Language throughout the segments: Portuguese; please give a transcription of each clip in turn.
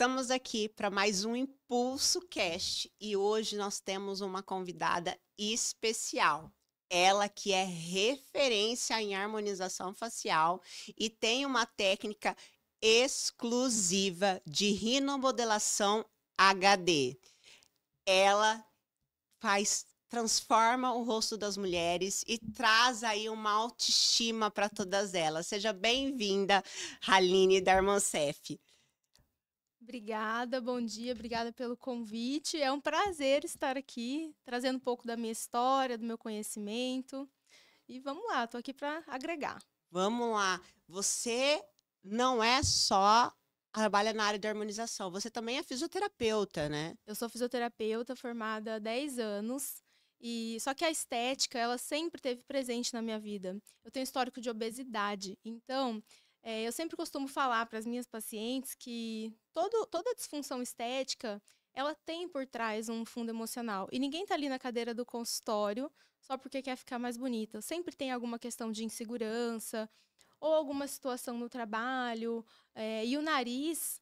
Estamos aqui para mais um Impulso Cast e hoje nós temos uma convidada especial. Ela que é referência em harmonização facial e tem uma técnica exclusiva de rinomodelação HD. Ela transforma o rosto das mulheres e traz aí uma autoestima para todas elas. Seja bem-vinda, Haline Darmancef. Obrigada, bom dia, obrigada pelo convite. É um prazer estar aqui, trazendo um pouco da minha história, do meu conhecimento. E vamos lá, estou aqui para agregar. Vamos lá. Você não é só trabalha na área de harmonização, você também é fisioterapeuta, né? Eu sou fisioterapeuta formada há 10 anos. Só que a estética, ela sempre esteve presente na minha vida. Eu tenho histórico de obesidade, então eu sempre costumo falar para as minhas pacientes que toda disfunção estética, ela tem por trás um fundo emocional. E ninguém está ali na cadeira do consultório só porque quer ficar mais bonita. Sempre tem alguma questão de insegurança ou alguma situação no trabalho. E o nariz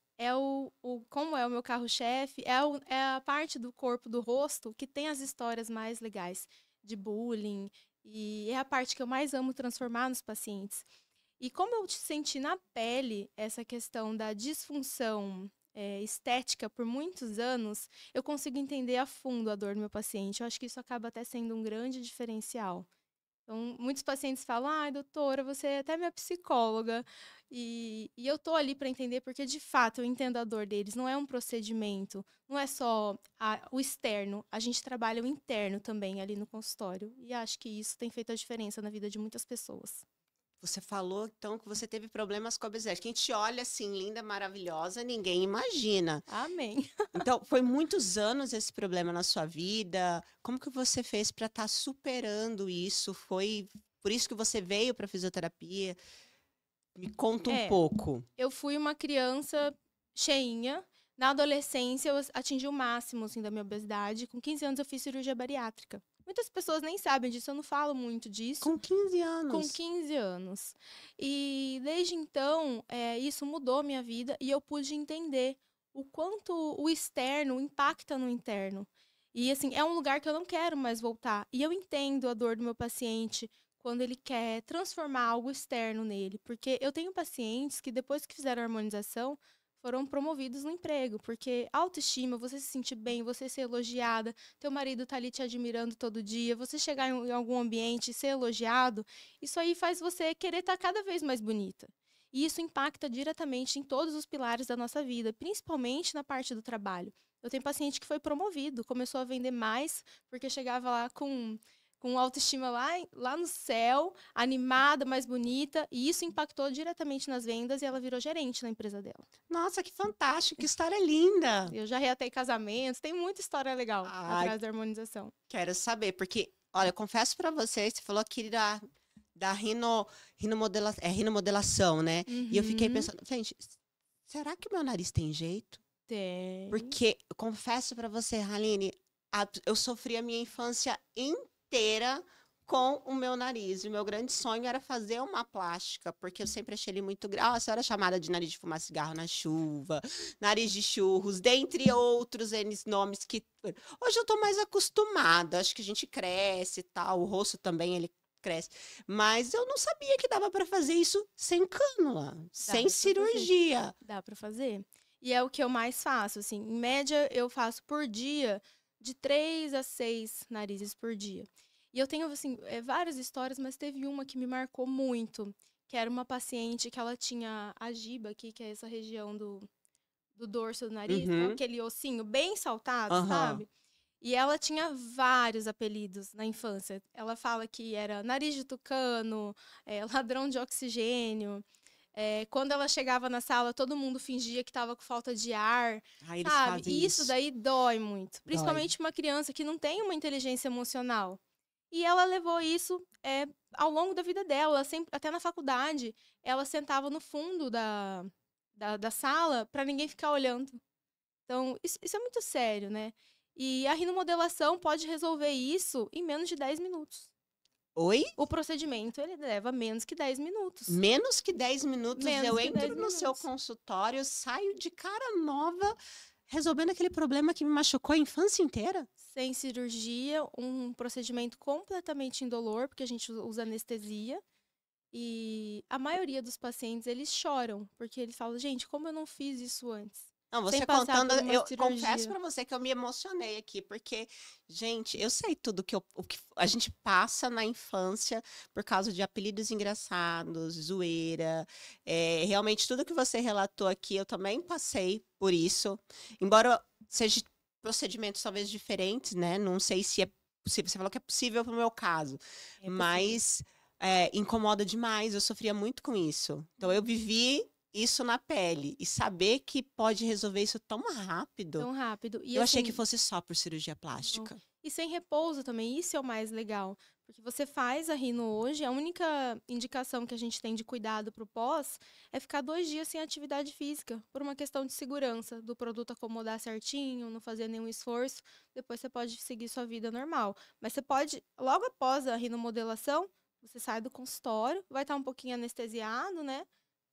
como é o meu carro-chefe, é a parte do corpo, do rosto, que tem as histórias mais legais de bullying. E é a parte que eu mais amo transformar nos pacientes. E como eu senti na pele essa questão da disfunção estética por muitos anos, eu consigo entender a fundo a dor do meu paciente. Eu acho que isso acaba até sendo um grande diferencial. Então, muitos pacientes falam, ai, doutora, você é até minha psicóloga. E eu tô ali para entender porque, de fato, eu entendo a dor deles. Não é um procedimento, não é só o externo. A gente trabalha o interno também ali no consultório. E acho que isso tem feito a diferença na vida de muitas pessoas. Você falou, então, que você teve problemas com a obesidade. Quem te olha assim, linda, maravilhosa, ninguém imagina. Amém. Então, foi muitos anos esse problema na sua vida. Como que você fez para estar superando isso? Foi por isso que você veio para fisioterapia? Me conta um pouco. Eu fui uma criança cheinha. Na adolescência, eu atingi o máximo assim, da minha obesidade. Com 15 anos, eu fiz cirurgia bariátrica. Muitas pessoas nem sabem disso, eu não falo muito disso. Com 15 Com anos. 15 anos. E desde então, isso mudou a minha vida e eu pude entender o quanto o externo impacta no interno. E assim, é um lugar que eu não quero mais voltar. E eu entendo a dor do meu paciente quando ele quer transformar algo externo nele. Porque eu tenho pacientes que depois que fizeram a harmonização, foram promovidos no emprego, porque autoestima, você se sentir bem, você ser elogiada, teu marido tá ali te admirando todo dia, você chegar em algum ambiente e ser elogiado, isso aí faz você querer estar cada vez mais bonita. E isso impacta diretamente em todos os pilares da nossa vida, principalmente na parte do trabalho. Eu tenho paciente que foi promovido, começou a vender mais, porque chegava lá com autoestima lá no céu, animada, mais bonita, e isso impactou diretamente nas vendas e ela virou gerente na empresa dela. Nossa, que fantástico, que história linda. Eu já reatei casamentos, tem muita história legal Ai, atrás da harmonização. quero saber, porque, olha, eu confesso para você, você falou que da rinomodelação, né? E eu fiquei Uhum, pensando, gente, será que o meu nariz tem jeito? tem. Porque, eu confesso para você, Haline, eu sofri a minha infância inteira com o meu nariz. E o meu grande sonho era fazer uma plástica, porque eu sempre achei ele muito grosso. Eu era chamada de nariz de fumar cigarro na chuva, nariz de churros, dentre outros nomes que... Hoje eu tô mais acostumada, acho que a gente cresce e tal, o rosto também, ele cresce. Mas eu não sabia que dava para fazer isso sem cânula, Dá sem pra fazer. cirurgia. Dá pra fazer. E é o que eu mais faço, assim. Em média, eu faço por dia de 3 a 6 narizes por dia. E eu tenho, assim, várias histórias, mas teve uma que me marcou muito, que era uma paciente que ela tinha a giba aqui, que é essa região do dorso do nariz, que é Uhum, aquele ossinho bem saltado, aham. sabe? E ela tinha vários apelidos na infância. Ela fala que era nariz de tucano, ladrão de oxigênio. Quando ela chegava na sala, todo mundo fingia que estava com falta de ar, Aí eles sabe? fazem E isso isso. daí dói muito. Dói. Principalmente uma criança que não tem uma inteligência emocional. E ela levou isso ao longo da vida dela. Ela sempre, até na faculdade, ela sentava no fundo da sala para ninguém ficar olhando. Então, isso é muito sério, né? E a rinomodelação pode resolver isso em menos de 10 minutos. Oi? O procedimento, ele leva menos que 10 minutos. Menos que 10 minutos, Menos eu que 10 entro no seu minutos. consultório, saio de cara nova, resolvendo aquele problema que me machucou a infância inteira. Sem cirurgia, um procedimento completamente indolor, porque a gente usa anestesia. E a maioria dos pacientes, eles choram, porque eles falam, gente, como eu não fiz isso antes? Não, Sem você passar contando, por uma eu confesso cirurgia. pra você que eu me emocionei aqui, porque, gente, eu sei tudo o que a gente passa na infância por causa de apelidos engraçados, zoeira. Realmente, tudo que você relatou aqui, eu também passei por isso. Embora seja procedimentos talvez diferentes, né? Não sei se é possível. Você falou que é possível pro meu caso, É possível. mas incomoda demais. Eu sofria muito com isso. Então, eu vivi isso na pele. E saber que pode resolver isso tão rápido. Tão rápido. E Eu achei que assim, fosse só por cirurgia não. plástica. E sem repouso também, isso é o mais legal. Porque você faz a rino hoje, a única indicação que a gente tem de cuidado para o pós é ficar 2 dias sem atividade física, por uma questão de segurança, do produto acomodar certinho, não fazer nenhum esforço. Depois você pode seguir sua vida normal. Mas você pode, logo após a rinomodelação, você sai do consultório, vai estar um pouquinho anestesiado, né?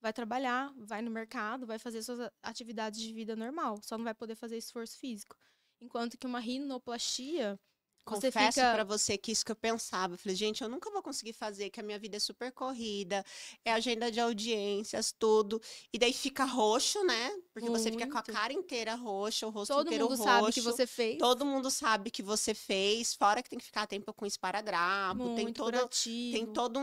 Vai trabalhar, vai no mercado, vai fazer suas atividades de vida normal. Só não vai poder fazer esforço físico. Enquanto que uma rinoplastia, você Confesso pra fica você que isso que eu pensava. Eu falei, gente, eu nunca vou conseguir fazer, que a minha vida é super corrida, é agenda de audiências, tudo. E daí fica roxo, né? Porque você fica com a muito. cara inteira roxa, o rosto Todo inteiro mundo sabe que roxo. você fez. Todo mundo sabe que você fez, fora que tem que ficar tempo com esparadrapo, Muito tem curativo. todo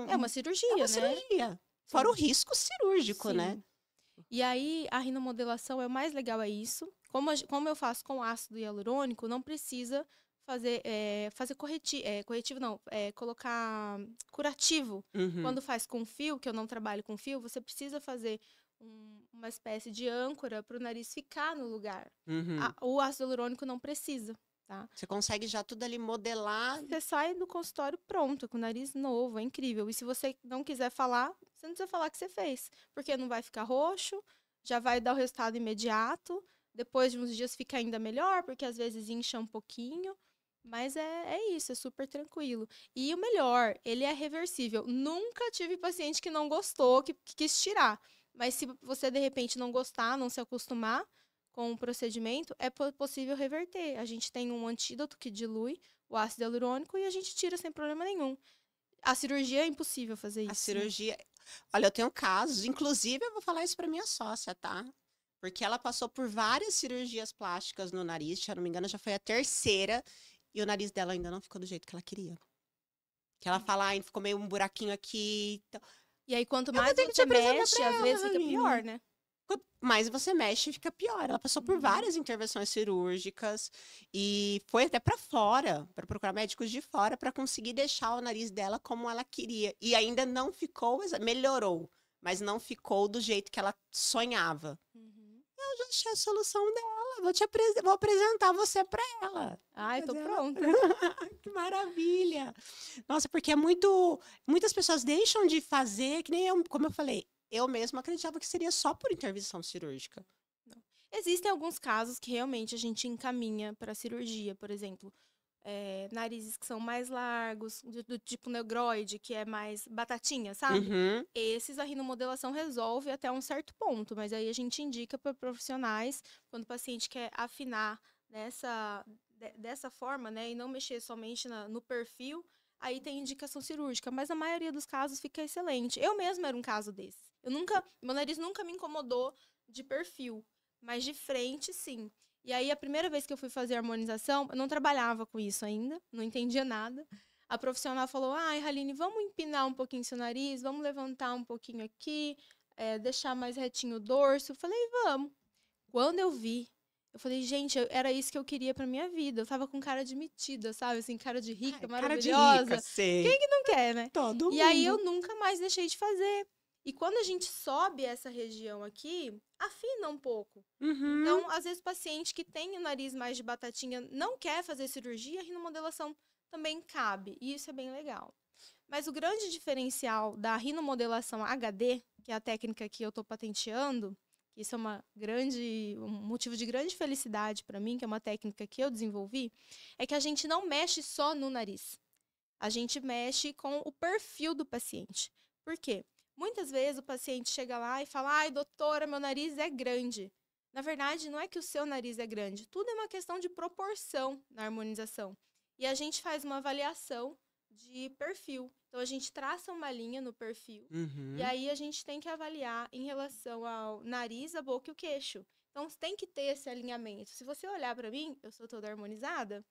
É uma é cirurgia, uma né? cirurgia. Fora o Sim. risco cirúrgico, né? Sim. E aí, a rinomodelação é o mais legal, é isso. Como eu faço com ácido hialurônico, não precisa fazer corretivo não, colocar curativo. Uhum, Quando faz com fio, que eu não trabalho com fio, você precisa fazer uma espécie de âncora para o nariz ficar no lugar. uhum. O ácido hialurônico não precisa, tá? Você consegue já tudo ali modelar. Você sai do consultório pronto, com o nariz novo, é incrível. E se você não quiser falar, você não precisa falar que você fez, porque não vai ficar roxo, já vai dar o resultado imediato. Depois de uns dias fica ainda melhor, porque às vezes incha um pouquinho. Mas é isso, é super tranquilo. E o melhor, ele é reversível. Nunca tive paciente que não gostou, que quis tirar. Mas se você de repente não gostar, não se acostumar com o procedimento, é possível reverter. A gente tem um antídoto que dilui o ácido hialurônico e a gente tira sem problema nenhum. A cirurgia é impossível fazer A isso, né? cirurgia. Olha, eu tenho casos, inclusive eu vou falar isso pra minha sócia, tá? Porque ela passou por várias cirurgias plásticas no nariz, se eu não me engano, já foi a terceira, e o nariz dela ainda não ficou do jeito que ela queria. Que ela fala, ai, ficou meio um buraquinho aqui. Então, E aí, quanto eu vou mais ter que te você apresentar mexe, pra às vezes ela, fica pior, Aline. né? Quanto mais você mexe, fica pior. Ela passou por Uhum. várias intervenções cirúrgicas e foi até pra fora, pra procurar médicos de fora pra conseguir deixar o nariz dela como ela queria. E ainda não ficou, melhorou, mas não ficou do jeito que ela sonhava. Uhum. Eu já achei a solução dela. Vou apresentar você pra ela. Vou Ai, tô fazer ela. pronta. Que maravilha! Nossa, porque é muito. Muitas pessoas deixam de fazer, que nem eu, como eu falei, eu mesma acreditava que seria só por intervenção cirúrgica. Não. Existem alguns casos que realmente a gente encaminha para cirurgia, por exemplo, narizes que são mais largos, do tipo negroide, que é mais batatinha, sabe? Uhum, Esses a rinomodelação resolve até um certo ponto, mas aí a gente indica para profissionais quando o paciente quer afinar dessa forma, né, e não mexer somente no perfil, aí tem indicação cirúrgica, mas na maioria dos casos fica excelente. Eu mesma era um caso desse. Meu nariz nunca me incomodou de perfil, mas de frente, sim. E aí, a primeira vez que eu fui fazer harmonização, eu não trabalhava com isso ainda, não entendia nada. A profissional falou, ai, Haline, vamos empinar um pouquinho seu nariz, vamos levantar um pouquinho aqui, deixar mais retinho o dorso. Eu falei, vamos. Quando eu falei, gente, era isso que eu queria pra minha vida. Eu tava com cara de metida, sabe? Assim, cara de rica, ai, cara de rica, maravilhosa. sei. Quem que não quer, né? Todo E aí mundo. eu nunca mais deixei de fazer. E quando a gente sobe essa região aqui, afina um pouco. Uhum. Então, às vezes, o paciente que tem o nariz mais de batatinha não quer fazer cirurgia, a rinomodelação também cabe. E isso é bem legal. Mas o grande diferencial da rinomodelação HD, que é a técnica que eu estou patenteando, que isso é um motivo de grande felicidade para mim, que é uma técnica que eu desenvolvi, é que a gente não mexe só no nariz. A gente mexe com o perfil do paciente. Por quê? Muitas vezes o paciente chega lá e fala: ai, doutora, meu nariz é grande. Na verdade, não é que o seu nariz é grande. Tudo é uma questão de proporção na harmonização. E a gente faz uma avaliação de perfil. Então, a gente traça uma linha no perfil. E Uhum. aí, a gente tem que avaliar em relação ao nariz, a boca e o queixo. Então, tem que ter esse alinhamento. Se você olhar para mim, eu sou toda harmonizada,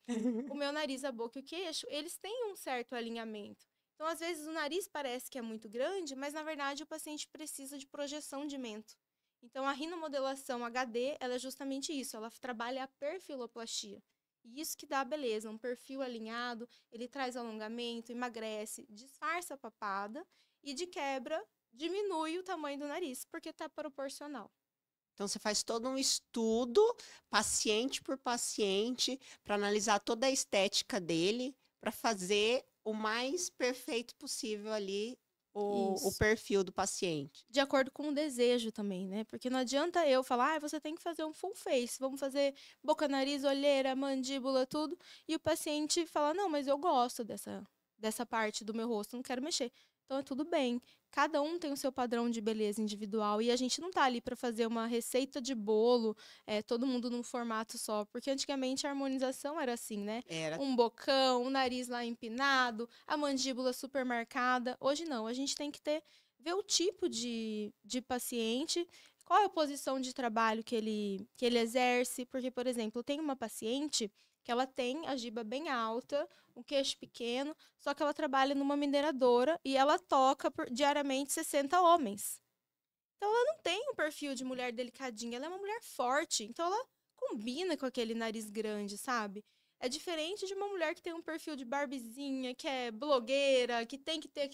o meu nariz, a boca e o queixo, eles têm um certo alinhamento. Então, às vezes, o nariz parece que é muito grande, mas, na verdade, o paciente precisa de projeção de mento. Então, a rinomodelação HD, ela é justamente isso, ela trabalha a perfiloplastia. E isso que dá a beleza, um perfil alinhado, ele traz alongamento, emagrece, disfarça a papada e, de quebra, diminui o tamanho do nariz, porque está proporcional. Então, você faz todo um estudo, paciente por paciente, para analisar toda a estética dele, para fazer o mais perfeito possível ali o Isso. perfil do paciente. De acordo com o desejo também, né? Porque não adianta eu falar, ah, você tem que fazer um full face, vamos fazer boca, nariz, olheira, mandíbula, tudo, e o paciente fala, não, mas eu gosto dessa parte do meu rosto, não quero mexer. Então é tudo bem. Cada um tem o seu padrão de beleza individual e a gente não tá ali para fazer uma receita de bolo, todo mundo num formato só, porque antigamente a harmonização era assim, né? Era. Um bocão, o nariz lá empinado, a mandíbula super marcada. Hoje não, a gente tem que ver o tipo de paciente, qual é a posição de trabalho que ele exerce. Porque, por exemplo, tem uma paciente que ela tem a giba bem alta, um queixo pequeno, só que ela trabalha numa mineradora e ela toca diariamente 60 homens. Então, ela não tem um perfil de mulher delicadinha, ela é uma mulher forte. Então, ela combina com aquele nariz grande, sabe? É diferente de uma mulher que tem um perfil de barbizinha, que é blogueira, que tem que ter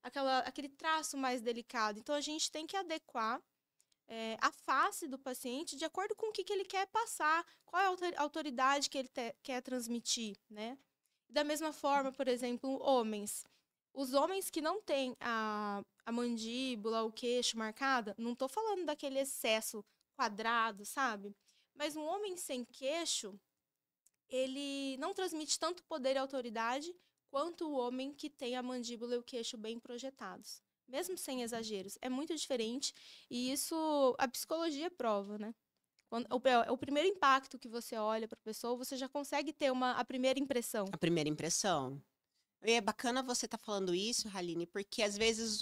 aquele traço mais delicado. Então, a gente tem que adequar a face do paciente de acordo com o que ele quer passar, qual é a autoridade que ele quer transmitir, né? Da mesma forma, por exemplo, homens. Os homens que não têm a mandíbula, o queixo marcada, não estou falando daquele excesso quadrado, sabe? Mas um homem sem queixo, ele não transmite tanto poder e autoridade quanto o homem que tem a mandíbula e o queixo bem projetados. Mesmo sem exageros. É muito diferente e isso a psicologia prova, né? O primeiro impacto que você olha para a pessoa, você já consegue ter a primeira impressão. A primeira impressão. E é bacana você estar falando isso, Haline, porque às vezes,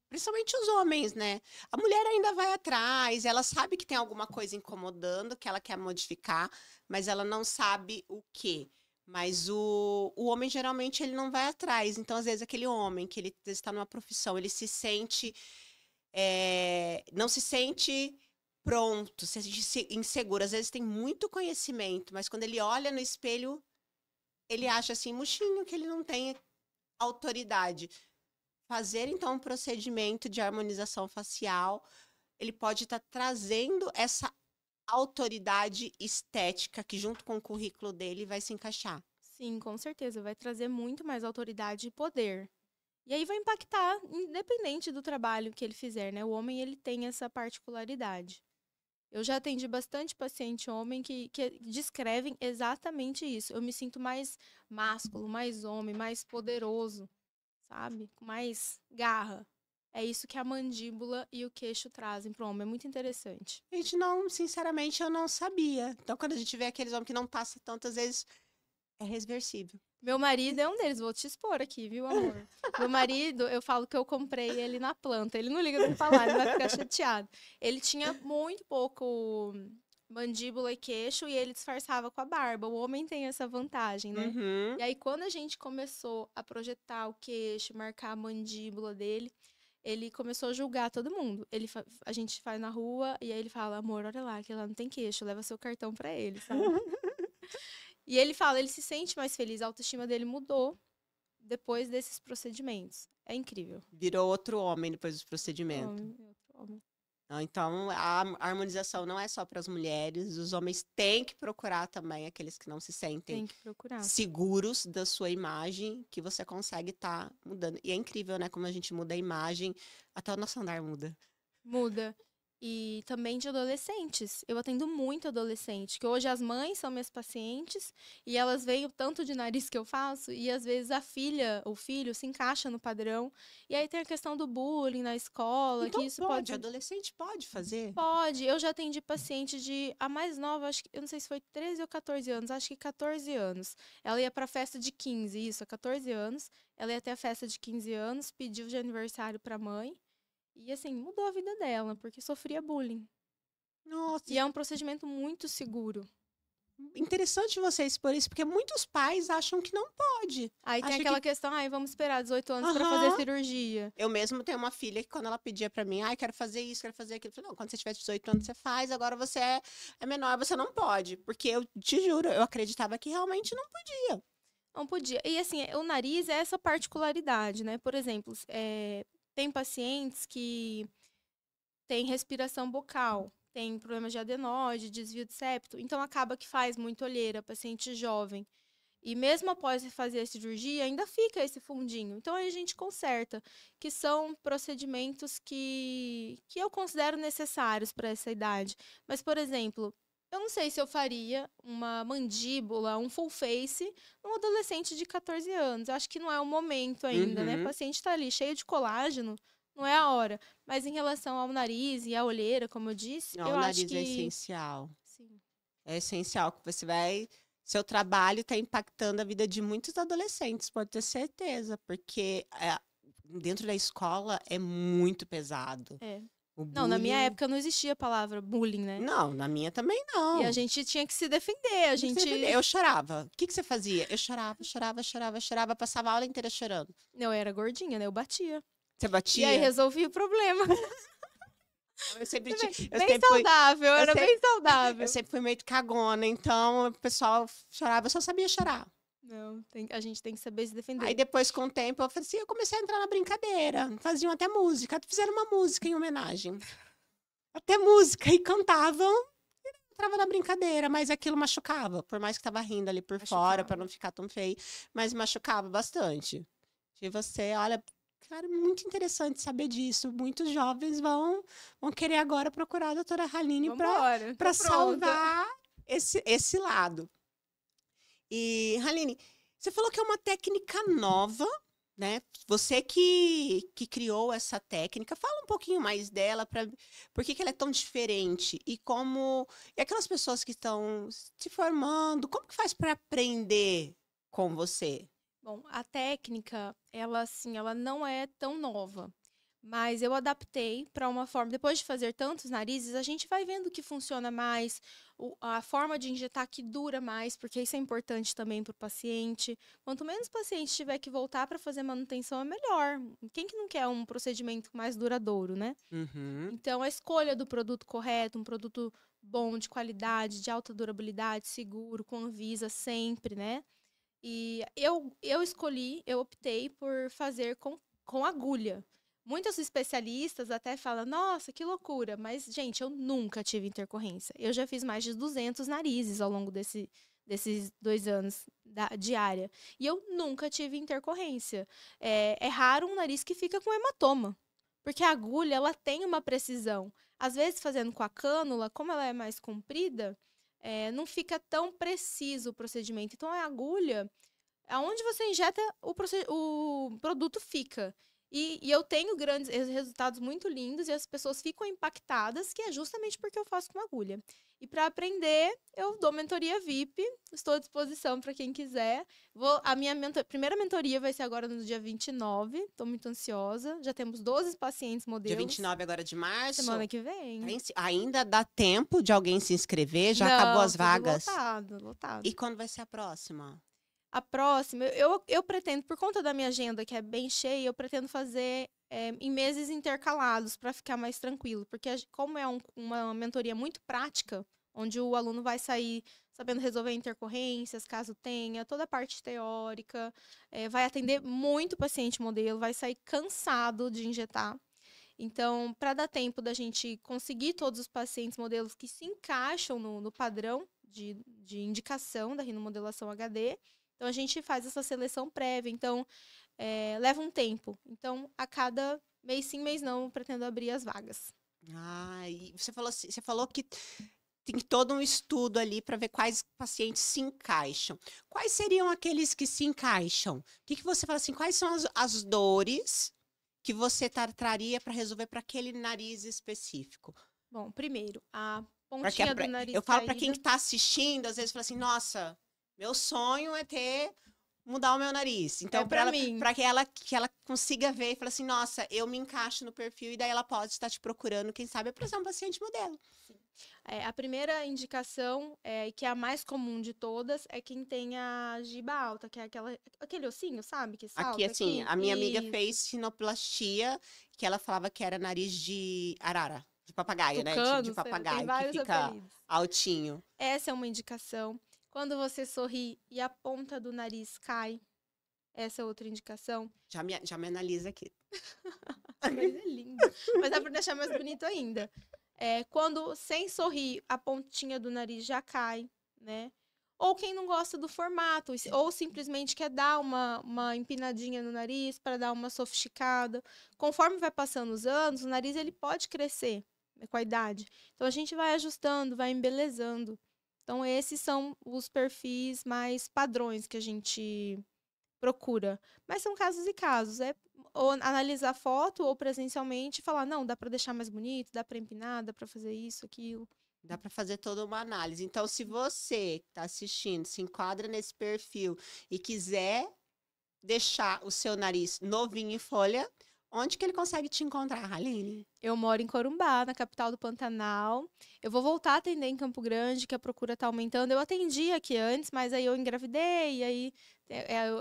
principalmente os homens, né? A mulher ainda vai atrás, ela sabe que tem alguma coisa incomodando, que ela quer modificar, mas ela não sabe o quê. Mas o homem, geralmente, ele não vai atrás. Então, às vezes, aquele homem que ele está numa profissão, ele se sente... não se sente pronto, se sente inseguro. Às vezes tem muito conhecimento, mas quando ele olha no espelho, ele acha assim, murchinho, que ele não tem autoridade. Fazer, então, um procedimento de harmonização facial, ele pode estar trazendo essa autoridade estética que, junto com o currículo dele, vai se encaixar. Sim, com certeza. Vai trazer muito mais autoridade e poder. E aí vai impactar, independente do trabalho que ele fizer, né? O homem, ele tem essa particularidade. Eu já atendi bastante paciente homem que descrevem exatamente isso. Eu me sinto mais másculo, mais homem, mais poderoso, sabe? Com mais garra. É isso que a mandíbula e o queixo trazem para o homem. É muito interessante. A gente não, sinceramente, eu não sabia. Então, quando a gente vê aqueles homens que não passam tantas vezes, é reversível. Meu marido é um deles, vou te expor aqui, viu, amor? Meu marido, eu falo que eu comprei ele na planta. Ele não liga de falar, ele vai ficar chateado. Ele tinha muito pouco mandíbula e queixo e ele disfarçava com a barba. O homem tem essa vantagem, né? Uhum. E aí, quando a gente começou a projetar o queixo, marcar a mandíbula dele, ele começou a julgar todo mundo. A gente vai na rua e aí ele fala, amor, olha lá, que lá não tem queixo, leva seu cartão pra ele, sabe? E ele fala, ele se sente mais feliz, a autoestima dele mudou depois desses procedimentos. É incrível. Virou outro homem depois dos procedimentos. Outro homem. Então, a harmonização não é só para as mulheres, os homens têm que procurar também aqueles que não se sentem Tem que procurar. seguros da sua imagem, que você consegue estar mudando. E é incrível, né? Como a gente muda a imagem, até o nosso andar muda. Muda. e também de adolescentes. Eu atendo muito adolescente, que hoje as mães são minhas pacientes e elas veem o tanto de nariz que eu faço e às vezes a filha ou filho se encaixa no padrão. E aí tem a questão do bullying na escola, que Então isso pode, pode. adolescente pode fazer. Pode, eu já atendi paciente a mais nova, acho que, eu não sei se foi 13 ou 14 anos, acho que 14 anos. Ela ia pra festa de 15, isso, há 14 anos. Ela ia ter a festa de 15 anos, pediu de aniversário pra mãe. E assim, mudou a vida dela, porque sofria bullying. Nossa, E é um procedimento muito seguro. interessante vocês por isso, porque muitos pais acham que não pode. Aí tem Acha aquela que, questão, ai, vamos esperar 18 anos pra fazer aham. cirurgia. Eu mesmo tenho uma filha que quando ela pedia pra mim, ai, quero fazer isso, quero fazer aquilo, eu falei, não, quando você tiver 18 anos você faz, agora você é menor, você não pode. Porque eu te juro, eu acreditava que realmente não podia. Não podia. E assim, o nariz é essa particularidade, né? Por exemplo, tem pacientes que têm respiração bucal, tem problemas de adenose, desvio de septo, então acaba que faz muita olheira, paciente jovem. E mesmo após fazer a cirurgia, ainda fica esse fundinho. Então a gente conserta, que são procedimentos que eu considero necessários para essa idade. Mas, por exemplo, eu não sei se eu faria uma mandíbula, um full face, num adolescente de 14 anos. Eu acho que não é o momento ainda, né? O Uhum. paciente está ali cheio de colágeno, não é a hora. Mas em relação ao nariz e à olheira, como eu disse, Não, eu o acho nariz é que essencial. sim. É essencial que você vai. Seu trabalho está impactando a vida de muitos adolescentes, pode ter certeza, porque dentro da escola é muito pesado. É. O Não, na minha bullying. época não existia a palavra bullying, né? Não, na minha também E a não. gente tinha que se defender, a Tinha que se defender. gente... Eu chorava. O que que você fazia? Eu chorava, chorava, chorava, chorava, passava a aula inteira chorando. Eu era gordinha, né? Eu batia. Você E aí batia? resolvi o problema. Eu sempre, Você vê, eu bem sempre fui, saudável, eu era bem sempre, eu saudável. sempre fui meio cagona, então o pessoal chorava, eu só sabia chorar. Não, a gente tem que saber se Aí defender. depois, com o tempo, eu falei assim, eu comecei a entrar na brincadeira. Faziam até música, fizeram uma música em homenagem. Até música, e cantavam, entrava na brincadeira, mas aquilo machucava. Por mais que tava rindo ali por fora, para Machucava. não ficar tão feio, mas machucava bastante. E você, olha, cara, muito interessante saber disso. Muitos jovens vão querer agora procurar a doutora Haline Vambora, tô para pronta. salvar esse lado. E, Haline, você falou que é uma técnica nova, né? Você que criou essa técnica, fala um pouquinho mais dela, por que que ela é tão diferente e como. E aquelas pessoas que estão se formando, como que faz para aprender com você? Bom, a técnica, ela assim, ela não é tão nova. Mas eu adaptei para uma forma. Depois de fazer tantos narizes, a gente vai vendo que funciona mais, a forma de injetar que dura mais, porque isso é importante também para o paciente. Quanto menos paciente tiver que voltar para fazer manutenção, é melhor. Quem que não quer um procedimento mais duradouro, né? Uhum. Então, a escolha do produto correto, um produto bom, de qualidade, de alta durabilidade, seguro, com Anvisa sempre, né? E eu optei por fazer com agulha. Muitos especialistas até falam, nossa, que loucura. Mas, gente, eu nunca tive intercorrência. Eu já fiz mais de 200 narizes ao longo desses 2 anos de área. E eu nunca tive intercorrência. É raro um nariz que fica com hematoma. Porque a agulha, ela tem uma precisão. Às vezes, fazendo com a cânula, como ela é mais comprida, não fica tão preciso o procedimento. Então, a agulha, aonde você injeta, o produto fica. E eu tenho grandes resultados muito lindos e as pessoas ficam impactadas, que é justamente porque eu faço com agulha. E para aprender, eu dou mentoria VIP, estou à disposição para quem quiser. A minha primeira mentoria vai ser agora no dia 29, estou muito ansiosa. Já temos 12 pacientes Dia vinte e modelos. nove agora de março. Semana que vem. Ainda dá tempo de alguém se inscrever? Já acabou Não, as tudo vagas? lotado, E lotado. quando vai ser a próxima? A próxima, eu pretendo, por conta da minha agenda, que é bem cheia, eu pretendo fazer em meses intercalados para ficar mais tranquilo. Porque como é uma mentoria muito prática, onde o aluno vai sair sabendo resolver intercorrências, caso tenha, toda a parte teórica, vai atender muito paciente modelo, vai sair cansado de injetar. Então, para dar tempo da gente conseguir todos os pacientes modelos que se encaixam no padrão de indicação da rinomodelação HD, então a gente faz essa seleção prévia. Então, leva um tempo. Então, a cada mês sim, mês não, eu pretendo abrir as vagas. Ah, e você falou que tem todo um estudo ali para ver quais pacientes se encaixam. Quais seriam aqueles que se encaixam? O que você fala assim, quais são as dores que você traria para resolver para aquele nariz específico? Bom, primeiro, a Porque pontinha do nariz eu falo para quem caída está assistindo, às vezes fala assim, nossa, meu sonho é ter mudar o meu nariz. é Então, pra mim. para que ela consiga ver e falar assim, nossa, eu me encaixo no perfil e daí ela pode estar te procurando, quem sabe, para ser um paciente modelo. A primeira indicação, que é a mais comum de todas, é quem tem a giba alta, que é aquele ossinho, sabe? Que Aqui, salta assim, aqui. a minha amiga fez Isso. sinoplastia, que ela falava que era nariz de arara, de papagaio, né? De Tucano, sei lá, tem papagaio, que vários fica apelidos. altinho. Essa é uma indicação. Quando você sorri e a ponta do nariz cai, essa é outra indicação. Já me analisa aqui. Mas é lindo. Mas dá pra deixar mais bonito ainda. Quando, sem sorrir, a pontinha do nariz já cai, né? Ou quem não gosta do formato, ou simplesmente quer dar uma empinadinha no nariz para dar uma sofisticada. Conforme vai passando os anos, o nariz ele pode crescer, né, com a idade. Então a gente vai ajustando, vai embelezando. Então esses são os perfis mais padrões que a gente procura. Mas são casos e casos. É ou analisar foto ou presencialmente e falar, não, dá para deixar mais bonito, dá para empinar, dá para fazer isso, aquilo. Dá para fazer toda uma análise. Então, se você que está assistindo se enquadra nesse perfil e quiser deixar o seu nariz novinho em folha, onde que ele consegue te encontrar, Aline? Eu moro em Corumbá, na capital do Pantanal. Eu vou voltar a atender em Campo Grande, que a procura está aumentando. Eu atendi aqui antes, mas aí eu engravidei, e aí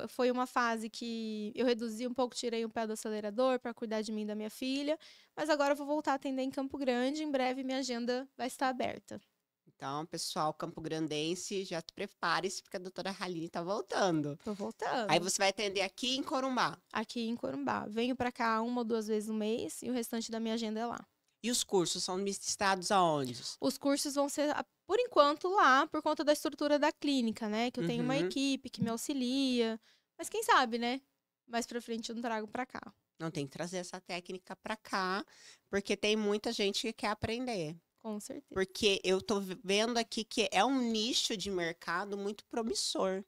foi uma fase que eu reduzi um pouco, tirei um pé do acelerador para cuidar de mim e da minha filha. Mas agora eu vou voltar a atender em Campo Grande. Em breve minha agenda vai estar aberta. Então, pessoal campograndense, já prepare-se, porque a doutora Aline está voltando. Tô Aí voltando. você vai atender aqui em Corumbá. Aqui em Corumbá. Venho para cá 1 ou 2 vezes no mês e o restante da minha agenda é lá. E os cursos são ministrados aonde? Os cursos vão ser, por enquanto, lá, por conta da estrutura da clínica, né? Que eu tenho uma Uhum. equipe que me auxilia. Mas quem sabe, né? Mais pra frente eu não trago pra cá. Não tem que trazer essa técnica para cá, porque tem muita gente que quer aprender. Com certeza. Porque eu tô vendo aqui que é um nicho de mercado muito promissor.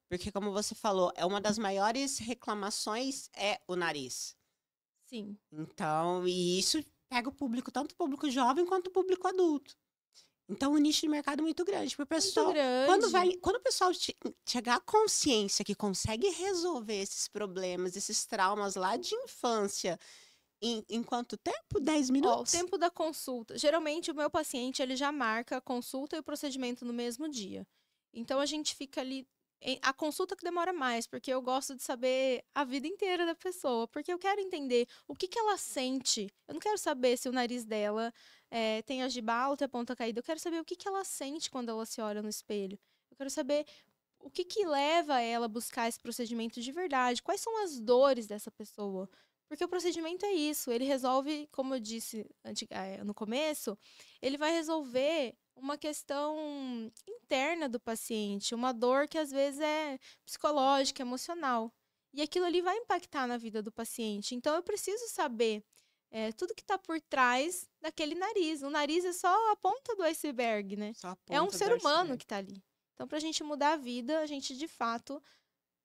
Porque, como você falou, é uma das maiores reclamações é o nariz. Sim. Então, e isso pega o público, tanto o público jovem quanto o público adulto. Então, o nicho de mercado é muito grande. Pro Muito pessoal, grande. quando o pessoal chegar à consciência que consegue resolver esses problemas, esses traumas lá de infância, em quanto tempo? 10 Ó, o minutos? tempo da consulta. Geralmente, o meu paciente, ele já marca a consulta e o procedimento no mesmo dia. Então, a gente fica ali. A consulta que demora mais, porque eu gosto de saber a vida inteira da pessoa. Porque eu quero entender o que ela sente. Eu não quero saber se o nariz dela tem a giba alta e a ponta caída. Eu quero saber o que ela sente quando ela se olha no espelho. Eu quero saber o que leva ela a buscar esse procedimento de verdade. Quais são as dores dessa pessoa? Porque o procedimento é isso, ele resolve, como eu disse no começo, ele vai resolver uma questão interna do paciente, uma dor que às vezes é psicológica, emocional. E aquilo ali vai impactar na vida do paciente. Então eu preciso saber tudo que está por trás daquele nariz. O nariz é só a ponta do iceberg, né? Só a É um ponta do ser humano iceberg. que está ali. Então, para a gente mudar a vida, a gente de fato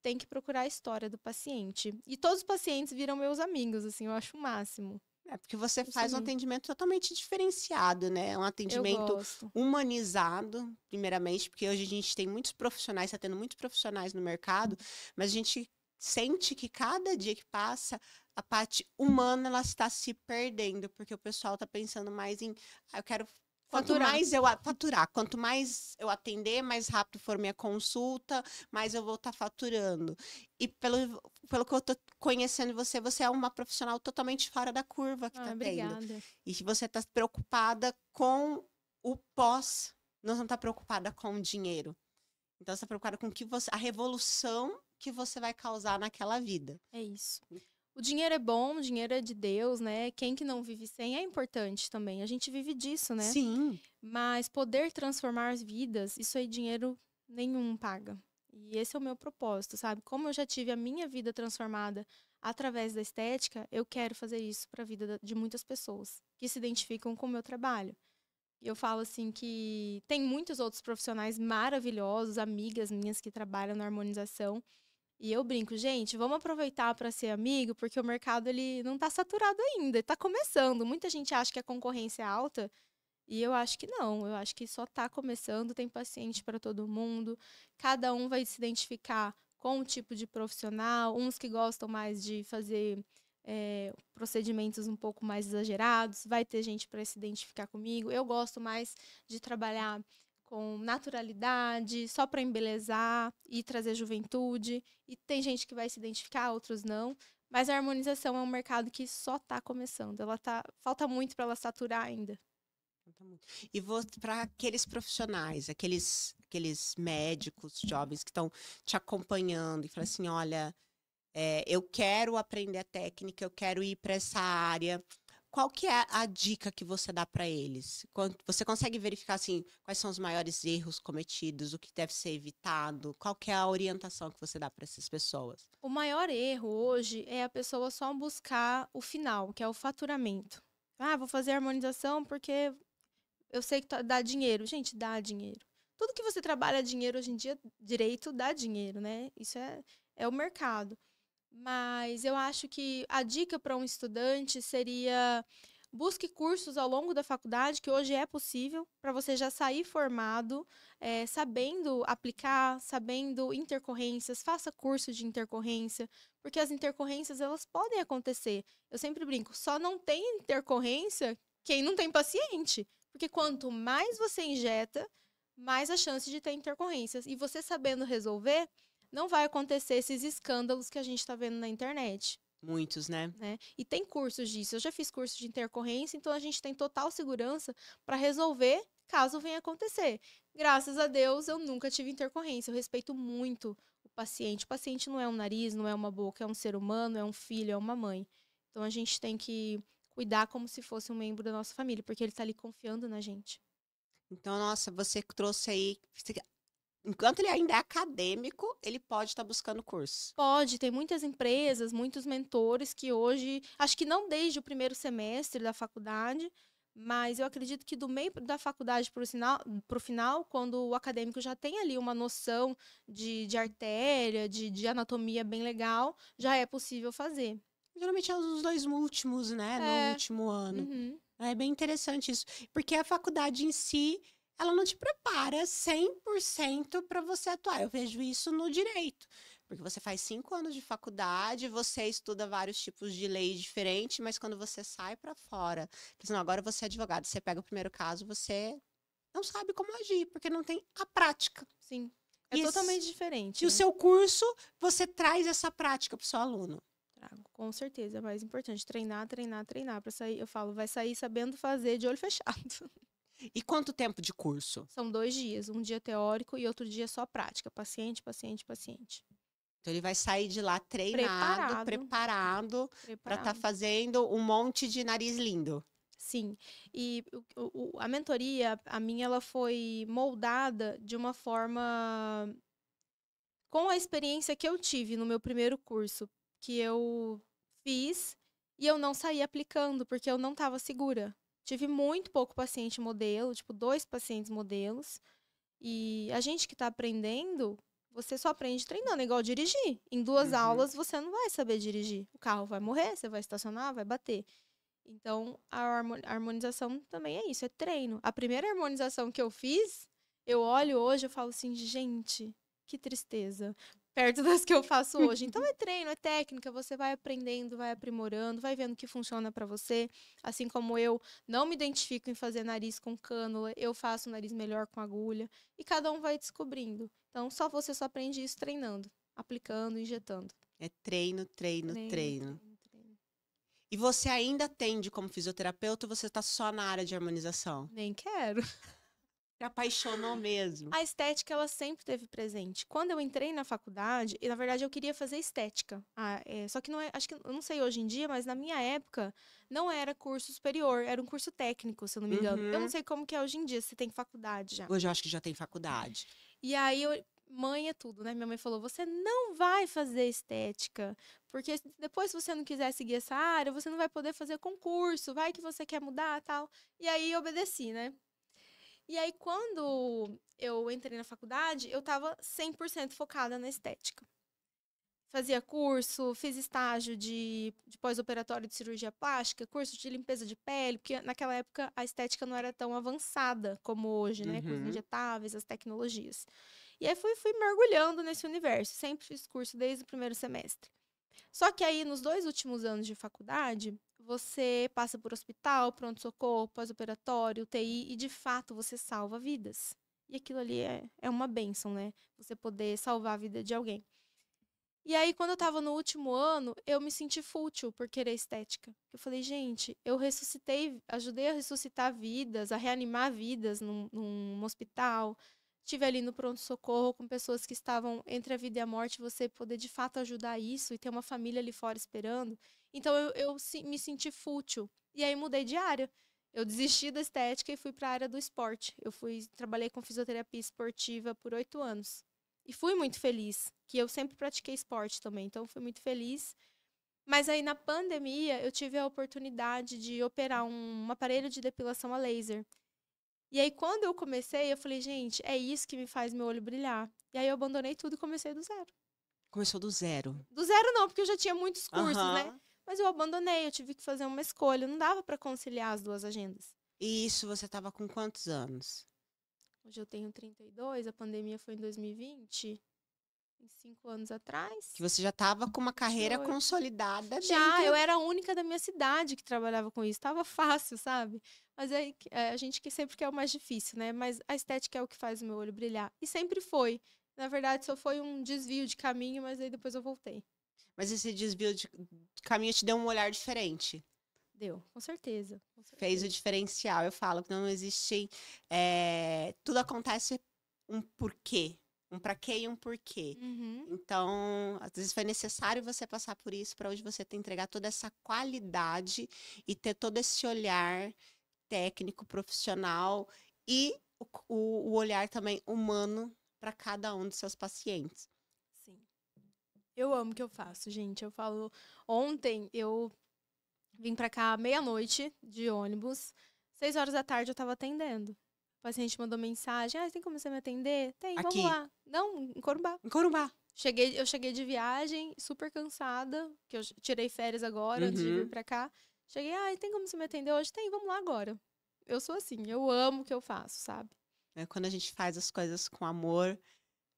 tem que procurar a história do paciente. E todos os pacientes viram meus amigos, assim, eu acho o máximo. É porque você Gosto faz um muito. atendimento totalmente diferenciado, né? É um Eu atendimento gosto. humanizado, primeiramente, porque hoje a gente tem muitos profissionais, está tendo muitos profissionais no mercado, mas a gente sente que cada dia que passa, a parte humana ela está se perdendo, porque o pessoal está pensando mais em, eu quero. Quanto Faturar. mais eu faturar, quanto mais eu atender, mais rápido for minha consulta, mais eu vou estar faturando. E pelo que eu tô conhecendo você, você é uma profissional totalmente fora da curva que Ah, está tendo. obrigada. E que você está preocupada com o pós, não está preocupada com o dinheiro. Então, você está preocupada com a revolução que você vai causar naquela vida. É isso. O dinheiro é bom, o dinheiro é de Deus, né? Quem que não vive sem é importante também. A gente vive disso, né? Sim. Mas poder transformar vidas, isso aí dinheiro nenhum paga. E esse é o meu propósito, sabe? Como eu já tive a minha vida transformada através da estética, eu quero fazer isso para a vida de muitas pessoas que se identificam com o meu trabalho. E eu falo assim que tem muitos outros profissionais maravilhosos, amigas minhas que trabalham na harmonização. E eu brinco, gente, vamos aproveitar para ser amigo, porque o mercado ele não está saturado ainda, está começando. Muita gente acha que a concorrência é alta, e eu acho que não. Eu acho que só está começando, tem paciente para todo mundo. Cada um vai se identificar com um tipo de profissional, uns que gostam mais de fazer procedimentos um pouco mais exagerados, vai ter gente para se identificar comigo. Eu gosto mais de trabalhar com naturalidade, só para embelezar e trazer juventude. E tem gente que vai se identificar, outros não. Mas a harmonização é um mercado que só está começando. Falta muito para ela saturar ainda. E para aqueles profissionais, aqueles médicos jovens que estão te acompanhando e falam assim, olha, eu quero aprender a técnica, eu quero ir para essa área. Qual que é a dica que você dá para eles? Você consegue verificar assim, quais são os maiores erros cometidos, o que deve ser evitado? Qual que é a orientação que você dá para essas pessoas? O maior erro hoje é a pessoa só buscar o final, que é o faturamento. Ah, vou fazer harmonização porque eu sei que dá dinheiro. Gente, dá dinheiro. Tudo que você trabalha dinheiro hoje em dia, direito dá dinheiro, né? Isso é o mercado. Mas eu acho que a dica para um estudante seria busque cursos ao longo da faculdade, que hoje é possível, para você já sair formado, sabendo aplicar, sabendo intercorrências, faça curso de intercorrência, porque as intercorrências elas podem acontecer. Eu sempre brinco, só não tem intercorrência quem não tem paciente, porque quanto mais você injeta, mais a chance de ter intercorrências. E você sabendo resolver, não vai acontecer esses escândalos que a gente está vendo na internet. Muitos, né? E tem cursos disso. Eu já fiz curso de intercorrência, então a gente tem total segurança para resolver caso venha acontecer. Graças a Deus, eu nunca tive intercorrência. Eu respeito muito o paciente. O paciente não é um nariz, não é uma boca, é um ser humano, é um filho, é uma mãe. Então a gente tem que cuidar como se fosse um membro da nossa família, porque ele está ali confiando na gente. Então, nossa, você trouxe aí... Enquanto ele ainda é acadêmico, ele pode estar buscando curso. Pode, tem muitas empresas, muitos mentores que hoje, acho que não desde o primeiro semestre da faculdade, mas eu acredito que do meio da faculdade para o final, quando o acadêmico já tem ali uma noção de artéria, de anatomia bem legal, já é possível fazer. Geralmente é os 2 últimos, né? No último ano. Uhum. É bem interessante isso. Porque a faculdade em si, ela não te prepara 100% para você atuar. Eu vejo isso no direito. Porque você faz 5 anos de faculdade, você estuda vários tipos de lei diferentes, mas quando você sai para fora, assim, agora você é advogado, você pega o primeiro caso, você não sabe como agir, porque não tem a prática. Sim, é totalmente diferente. E o seu curso, você traz essa prática para o seu aluno. Trago, com certeza, é mais importante. Treinar, treinar, treinar. Para sair, eu falo, vai sair sabendo fazer de olho fechado. E quanto tempo de curso? São 2 dias, um dia teórico e outro dia só prática. Paciente, paciente, paciente. Então, ele vai sair de lá treinado, preparado para estar fazendo um monte de nariz lindo. Sim. E a mentoria, a minha, ela foi moldada de uma forma... com a experiência que eu tive no meu primeiro curso, que eu fiz e eu não saí aplicando, porque eu não estava segura. Tive muito pouco paciente modelo, tipo 2 pacientes modelos. E a gente que está aprendendo, você só aprende treinando, é igual dirigir. Em 2 aulas você não vai saber dirigir. O carro vai morrer, você vai estacionar, vai bater. Então, a harmonização também é isso, é treino. A primeira harmonização que eu fiz, eu olho hoje e falo assim, gente, que tristeza. Perto das que eu faço hoje. Então, é treino, é técnica, você vai aprendendo, vai aprimorando, vai vendo o que funciona para você. Assim como eu não me identifico em fazer nariz com cânula, eu faço nariz melhor com agulha. E cada um vai descobrindo. Então, você só aprende isso treinando, aplicando, injetando. É treino, treino, treino. E você ainda atende como fisioterapeuta ou você está só na área de harmonização? Nem quero. Me apaixonou mesmo. A estética, ela sempre esteve presente. Quando eu entrei na faculdade, e na verdade eu queria fazer estética. Só que não é, acho que, eu não sei hoje em dia, mas na minha época não era curso superior, era um curso técnico, se eu não me engano. Eu não sei como que é hoje em dia, se tem faculdade já. Hoje eu acho que já tem faculdade. E aí mãe é tudo, né? Minha mãe falou, você não vai fazer estética, porque depois se você não quiser seguir essa área, você não vai poder fazer concurso, vai que você quer mudar, tal. E aí eu obedeci, né? E aí quando eu entrei na faculdade, eu tava 100% focada na estética. Fazia curso, fiz estágio de pós-operatório de cirurgia plástica, curso de limpeza de pele, porque naquela época a estética não era tão avançada como hoje, né? Com os Uhum. injetáveis, as tecnologias. E aí fui mergulhando nesse universo. Sempre fiz curso desde o primeiro semestre. Só que aí, nos 2 últimos anos de faculdade, você passa por hospital, pronto-socorro, pós-operatório, UTI, e de fato você salva vidas. E aquilo ali é uma bênção, né? Você poder salvar a vida de alguém. E aí, quando eu tava no último ano, eu me senti fútil por querer estética. Eu falei, gente, eu ressuscitei, ajudei a ressuscitar vidas, a reanimar vidas num hospital. Estive ali no pronto-socorro com pessoas que estavam entre a vida e a morte, você poder de fato ajudar isso e ter uma família ali fora esperando. Então, me senti fútil. E aí, mudei de área. Eu desisti da estética e fui para a área do esporte. Trabalhei com fisioterapia esportiva por 8 anos. E fui muito feliz, que eu sempre pratiquei esporte também, então fui muito feliz. Mas aí na pandemia eu tive a oportunidade de operar um aparelho de depilação a laser. E aí quando eu comecei, eu falei, gente, é isso que me faz meu olho brilhar. E aí eu abandonei tudo e comecei do zero. Começou do zero. Do zero não, porque eu já tinha muitos cursos, né? Aham. Mas eu abandonei, eu tive que fazer uma escolha, não dava para conciliar as duas agendas. E isso você tava com quantos anos? Hoje eu tenho 32, a pandemia foi em 2020, em 5 anos atrás. Que você já tava com uma carreira 28. consolidada Já, dentro. eu era a única da minha cidade que trabalhava com isso. Tava fácil, sabe? Mas aí a gente que sempre quer o mais difícil, né? Mas a estética é o que faz o meu olho brilhar. E sempre foi. Na verdade, só foi um desvio de caminho, mas aí depois eu voltei. Mas esse desvio de caminho te deu um olhar diferente. Deu, com certeza. Com Fez o certeza. diferencial. Eu falo que não existe. Tudo acontece um porquê. Um pra quê e um porquê. Uhum. Então, às vezes foi necessário você passar por isso para hoje você ter entregar toda essa qualidade e ter todo esse olhar técnico, profissional e o olhar também humano para cada um dos seus pacientes. Sim. Eu amo o que eu faço, gente. Eu falo. Ontem eu vim pra cá meia-noite de ônibus. 6 horas da tarde eu tava atendendo. O paciente mandou mensagem: tem como você me atender? Tem, vamos Aqui, lá. Não, em Corumbá. em Corumbá. Eu cheguei de viagem, super cansada, que eu tirei férias agora, antes de vir Uhum. pra cá. Cheguei, tem como você me atender hoje? Tem, vamos lá agora. Eu sou assim, eu amo o que eu faço, sabe? Quando a gente faz as coisas com amor,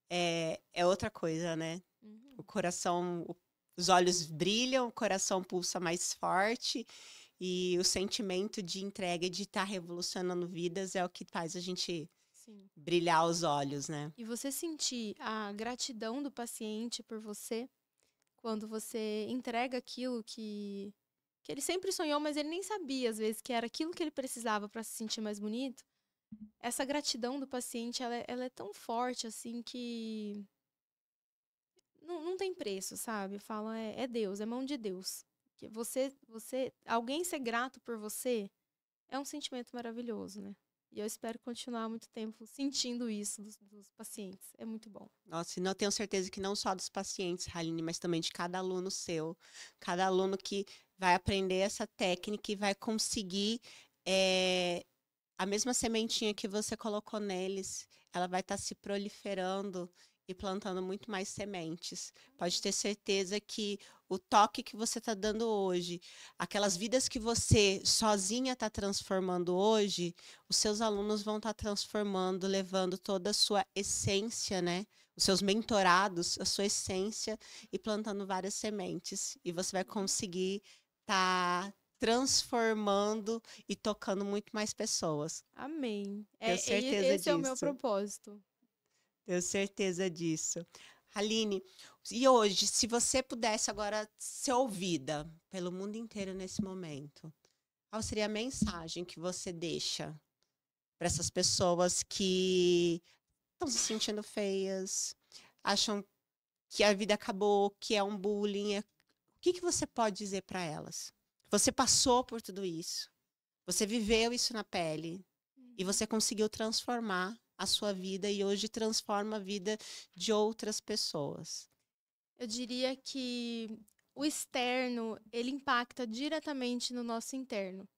é outra coisa, né? O Uhum. coração, os olhos brilham, o coração pulsa mais forte e o sentimento de entrega e de estar revolucionando vidas é o que faz a gente Sim. brilhar os olhos, né? E você sentir a gratidão do paciente por você, quando você entrega aquilo que ele sempre sonhou, mas ele nem sabia, às vezes, que era aquilo que ele precisava para se sentir mais bonito. Essa gratidão do paciente, ela é tão forte, assim, que não tem preço, sabe? Eu falo, é Deus, é mão de Deus. Que alguém ser grato por você é um sentimento maravilhoso, né? E eu espero continuar muito tempo sentindo isso dos pacientes. É muito bom. Nossa, e não tenho certeza que não só dos pacientes, Haline, mas também de cada aluno seu. Cada aluno que vai aprender essa técnica e vai conseguir a mesma sementinha que você colocou neles, ela vai estar se proliferando e plantando muito mais sementes. Pode ter certeza que o toque que você está dando hoje, aquelas vidas que você sozinha está transformando hoje, os seus alunos vão estar transformando, levando toda a sua essência, né? Os seus mentorados, a sua essência e plantando várias sementes. E você vai conseguir estar transformando e tocando muito mais pessoas. Amém. Tenho certeza Esse é o meu disso. propósito. Tenho certeza disso. Aline, e hoje, se você pudesse agora ser ouvida pelo mundo inteiro nesse momento, qual seria a mensagem que você deixa para essas pessoas que estão se sentindo feias, acham que a vida acabou, que é um bullying? O que você pode dizer para elas? Você passou por tudo isso, você viveu isso na pele e você conseguiu transformar a sua vida e hoje transforma a vida de outras pessoas? Eu diria que o externo, ele impacta diretamente no nosso interno.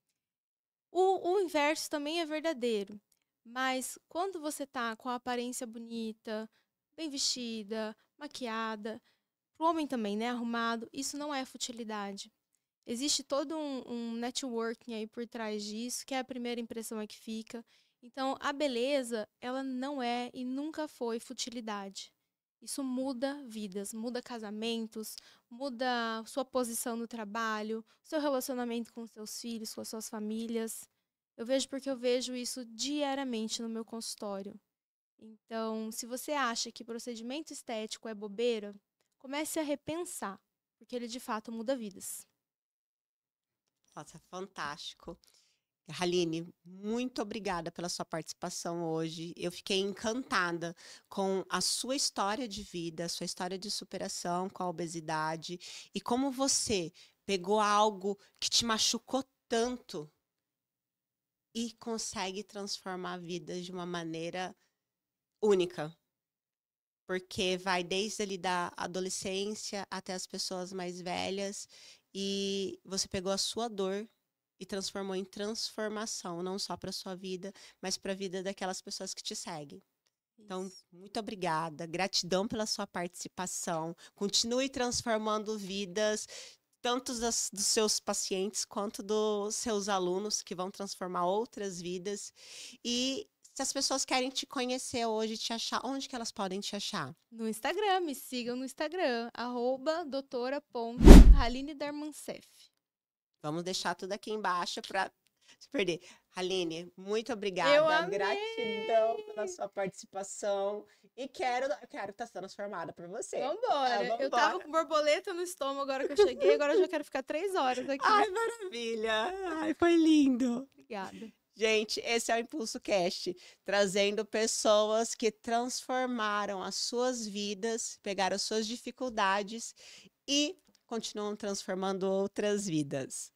O inverso também é verdadeiro, mas quando você tá com a aparência bonita, bem vestida, maquiada, pro homem também, né, arrumado, isso não é futilidade. Existe todo um networking aí por trás disso, que é a primeira impressão é que fica. Então, a beleza, ela não é e nunca foi futilidade. Isso muda vidas, muda casamentos, muda sua posição no trabalho, seu relacionamento com seus filhos, com as suas famílias. Eu vejo porque eu vejo isso diariamente no meu consultório. Então, se você acha que procedimento estético é bobeira, comece a repensar, porque ele de fato muda vidas. Nossa, fantástico. Haline, muito obrigada pela sua participação hoje. Eu fiquei encantada com a sua história de vida, a sua história de superação com a obesidade e como você pegou algo que te machucou tanto e consegue transformar vidas de uma maneira única. Porque vai desde ali da adolescência até as pessoas mais velhas e você pegou a sua dor e transformou em transformação, não só para sua vida, mas para a vida daquelas pessoas que te seguem. Então, Isso. muito obrigada, gratidão pela sua participação. Continue transformando vidas, tanto dos seus pacientes quanto dos seus alunos, que vão transformar outras vidas. E se as pessoas querem te conhecer hoje, te achar, onde que elas podem te achar? No Instagram, me sigam no Instagram, @doutora.HalineDarmancef. Vamos deixar tudo aqui embaixo para se perder. Haline, muito Eu obrigada. Gratidão pela amei! sua participação. E quero estar transformada por você. Vambora! Eu tava Vambora. com borboleta no estômago agora que eu cheguei, agora eu já quero ficar 3 horas aqui. Ai, maravilha. Ai, foi lindo. Obrigada. Gente, esse é o Impulso Cast, trazendo pessoas que transformaram as suas vidas, pegaram as suas dificuldades e continuam transformando outras vidas.